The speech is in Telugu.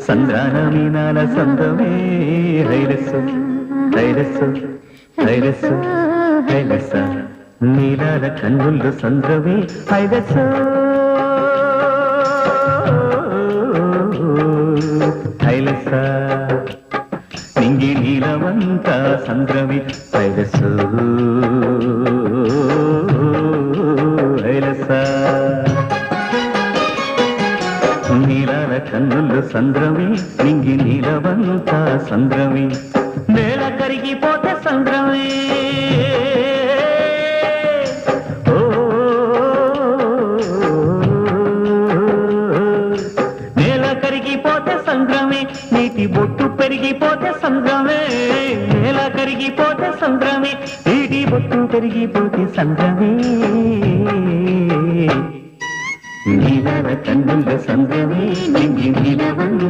సంద్రాన మీనాల సందమే హైరస్సు హైరస్సు హైరస్సు హైరస్స నీలాల కన్నుల్లో సంద్రమే హైరస్సు హైలస్స నింగి నీలవంత సంద్రమే హైరస్సు హైలస్స నీలాల కన్నుల్లో సంద్రమే నింగి నీలవంత సంద్రమే నేల కరిగిపోతే సంద్రమే నేల కరిగిపోతే సంద్రమే నీటి బొట్టు పెరిగిపోతే సంద్రమే నేల కరిగిపోతే సంద్రమే నీటి బొట్టు పెరిగిపోతే సంద్రమే నీలాల కన్నుల్లో సంద్రమే నింగి నీలవంత